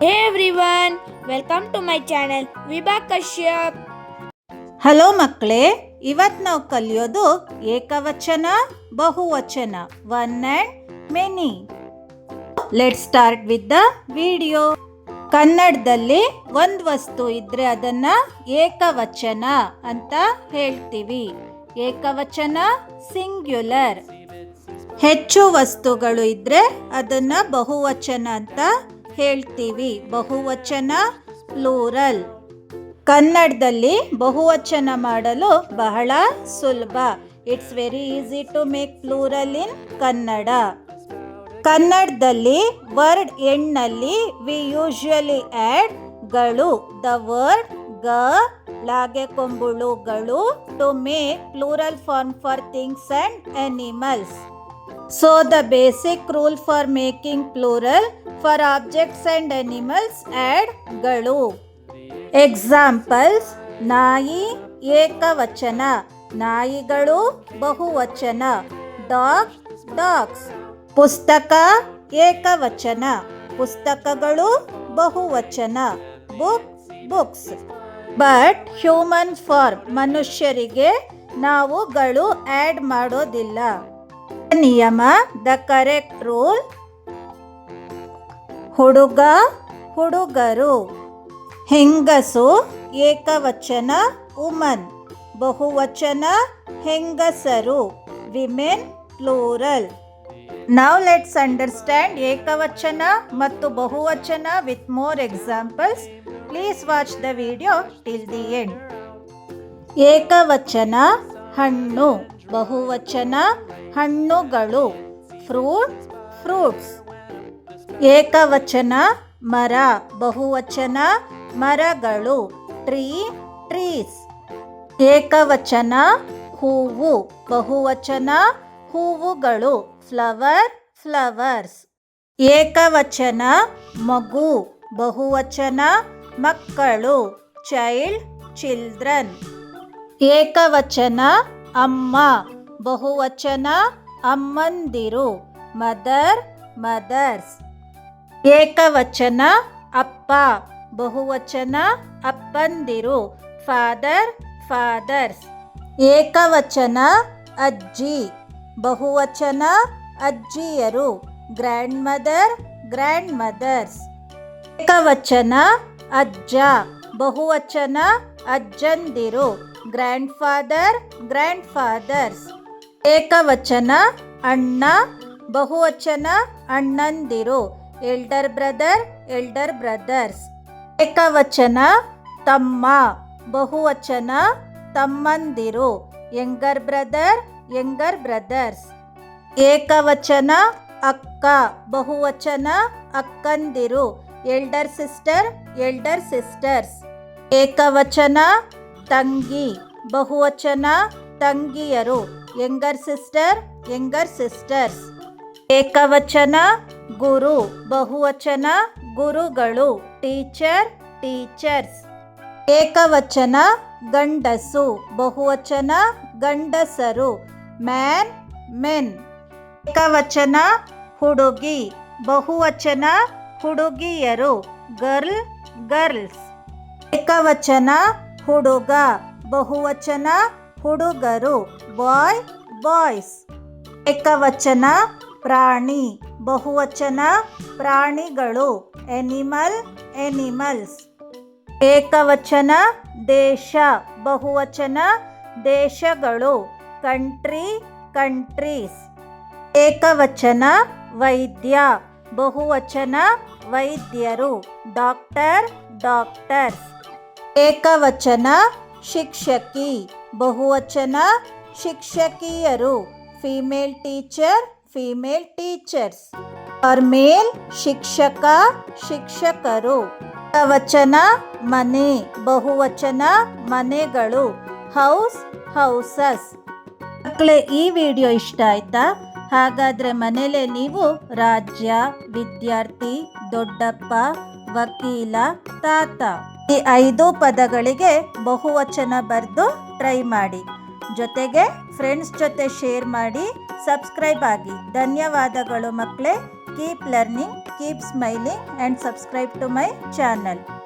Hey everyone, welcome to my channel Vibha Kashyap. Hello ಮಕ್ಕಳೇ, ಇವತ್ತು ನಾವು ಕಲಿಯೋದು ಏಕವಚನ ಬಹುವಚನ one and many. Let's start with the video. ಕನ್ನಡದಲ್ಲಿ ಒಂದು ವಸ್ತು ಇದ್ರೆ ಅದನ್ನ ಏಕವಚನ ಅಂತ ಹೇಳ್ತೀವಿ. ಏಕವಚನ ಸಿಂಗ್ಯುಲರ್. ಹೆಚ್ಚು ವಸ್ತುಗಳು ಇದ್ರೆ ಅದನ್ನ ಬಹುವಚನ ಅಂತ ಹೇಳ್ತೀವಿ. ಬಹುವಚನ ಪ್ಲೂರಲ್. ಕನ್ನಡದಲ್ಲಿ ಬಹುವಚನ ಮಾಡಲು ಬಹಳ ಸುಲಭ. It's very easy to make plural in Kannada. ಕನ್ನಡದಲ್ಲಿ ವರ್ಡ್ ಎಂಡ್ನಲ್ಲಿ ವಿ ಯೂಶುವಲಿ ಆ್ಯಡ್ ಗಳು, ದ ವರ್ಡ್ ಗ, ಲಾಗೆ ಕೊಂಬುಳುಗಳು to make plural form for things and animals. So the basic rule for making plural for objects and animals add galu. Examples: ನಾಯಿ ಏಕವಚನ, ನಾಯಿಗಳು ಬಹುವಚನ. Dog dogs. ಪುಸ್ತಕ ಏಕವಚನ, ಪುಸ್ತಕಗಳು ಬಹುವಚನ. Book books. But human form, ಮನುಷ್ಯರಿಗೆ ನಾವು ಗಳು ಆ್ಯಡ್ ಮಾಡೋದಿಲ್ಲ. ನಿಯಮ, ದ ಕರೆಕ್ಟ್ ರೂಲ್: ಹುಡುಗ ಹುಡುಗರು. ಹೆಂಗಸು ಏಕವಚನ ವುಮನ್, ಬಹುವಚನ ಹೆಂಗಸರು women plural. Now let's understand ಏಕವಚನ ಮತ್ತು ಬಹುವಚನ with more examples. Please watch the video till the end. ಏಕವಚನ ಹಣ್ಣು, ಬಹುವಚನ ಹಣ್ಣುಗಳು ಫ್ರೂಟ್ ಫ್ರೂಟ್ಸ್. ಏಕವಚನ ಮರ, ಬಹುವಚನ ಮರಗಳು ಟ್ರೀ ಟ್ರೀಸ್. ಏಕವಚನ ಹೂವು, ಬಹುವಚನ ಹೂವುಗಳು ಫ್ಲವರ್ ಫ್ಲವರ್ಸ್. ಏಕವಚನ ಮಗು, ಬಹುವಚನ ಮಕ್ಕಳು ಚೈಲ್ಡ್ ಚಿಲ್ಡ್ರನ್. ಏಕವಚನ ಅಮ್ಮ, ಬಹುವಚನ ಅಮ್ಮಂದಿರು ಮದರ್ ಮದರ್ಸ್. ಏಕವಚನ ಅಪ್ಪ, ಬಹುವಚನ ಅಪ್ಪಂದಿರು ಫಾದರ್ ಫಾದರ್ಸ್. ಏಕವಚನ ಅಜ್ಜಿ, ಬಹುವಚನ ಅಜ್ಜಿಯರು ಗ್ರ್ಯಾಂಡ್ ಮದರ್ ಗ್ರ್ಯಾಂಡ್ ಮದರ್ಸ್. ಏಕವಚನ ಅಜ್ಜ, ಬಹುವಚನ ಅಜ್ಜಂದಿರು ಗ್ರ್ಯಾಂಡ್ ಫಾದರ್ ಗ್ರ್ಯಾಂಡ್ ಫಾದರ್ಸ್. ಏಕವಚನ ಅಣ್ಣ, ಬಹುವಚನ ಅಣ್ಣಂದಿರು ಎಲ್ಡರ್ ಬ್ರದರ್ ಎಲ್ಡರ್ ಬ್ರದರ್ಸ್. ಏಕವಚನ ತಮ್ಮ, ಬಹುವಚನ ತಮ್ಮಂದಿರು ಯಂಗರ್ ಬ್ರದರ್ ಯಂಗರ್ ಬ್ರದರ್ಸ್. ಏಕವಚನ ಅಕ್ಕ, ಬಹುವಚನ ಅಕ್ಕಂದಿರು ಎಲ್ಡರ್ ಸಿಸ್ಟರ್ ಎಲ್ಡರ್ ಸಿಸ್ಟರ್ಸ್. ಏಕವಚನ ತಂಗಿ, ಬಹುವಚನ ತಂಗಿಯರು ಯಂಗರ್ ಸಿಸ್ಟರ್ ಯಂಗರ್ ಸಿಸ್ಟರ್ಸ್. ಏಕವಚನ ಗುರು, ಬಹುವಚನ ಗುರುಗಳು ಟೀಚರ್ ಟೀಚರ್ಸ್. ಏಕವಚನ ಗಂಡಸು, ಬಹುವಚನ ಗಂಡಸರು ಮ್ಯಾನ್ ಮೆನ್. ಏಕವಚನ ಹುಡುಗಿ, ಬಹುವಚನ ಹುಡುಗಿಯರು ಗರ್ಲ್ ಗರ್ಲ್ಸ್. ಏಕವಚನ ಹುಡುಗ, ಬಹುವಚನ ಹುಡುಗರು ಬಾಯ್ ಬಾಯ್ಸ್. ಏಕವಚನ ಪ್ರಾಣಿ, ಬಹುವಚನ ಪ್ರಾಣಿಗಳು ಎನಿಮಲ್ ಎನಿಮಲ್ಸ್. ಏಕವಚನ ದೇಶ, ಬಹುವಚನ ದೇಶಗಳು ಕಂಟ್ರಿ ಕಂಟ್ರೀಸ್. ಏಕವಚನ ವೈದ್ಯ, ಬಹುವಚನ ವೈದ್ಯರು ಡಾಕ್ಟರ್ ಡಾಕ್ಟರ್ಸ್. ಏಕವಚನ ಶಿಕ್ಷಕಿ, ಬಹುವಚನ ಶಿಕ್ಷಕಿಯರು female teacher female teachers. Or male ಶಿಕ್ಷಕ ಶಿಕ್ಷಕರು. ಏಕವಚನ ಮನೆ, ಬಹುವಚನ ಮನೆಗಳು ಹೌಸ್ ಹೌಸಸ್. ಮಕ್ಕಳೇ, ಈ ವಿಡಿಯೋ ಇಷ್ಟ ಆಯ್ತಾ? ಹಾಗಾದರೆ ಮನೇಲೆ ನೀವು ರಾಜ್ಯ, ವಿದ್ಯಾರ್ಥಿ, ದೊಡ್ಡಪ್ಪ, ವಕೀಲ, ತಾತ ಈ 5 ಪದಗಳಿಗೆ ಬಹುವಚನ ಬರೆದು ಟ್ರೈ ಮಾಡಿ. ಜೊತೆಗೆ ಫ್ರೆಂಡ್ಸ್ ಜೊತೆ ಶೇರ್ ಮಾಡಿ. ಸಬ್ಸ್ಕ್ರೈಬ್ ಆಗಿ. ಧನ್ಯವಾದಗಳು ಮಕ್ಕಳೇ. Keep learning, keep smiling and subscribe to my channel.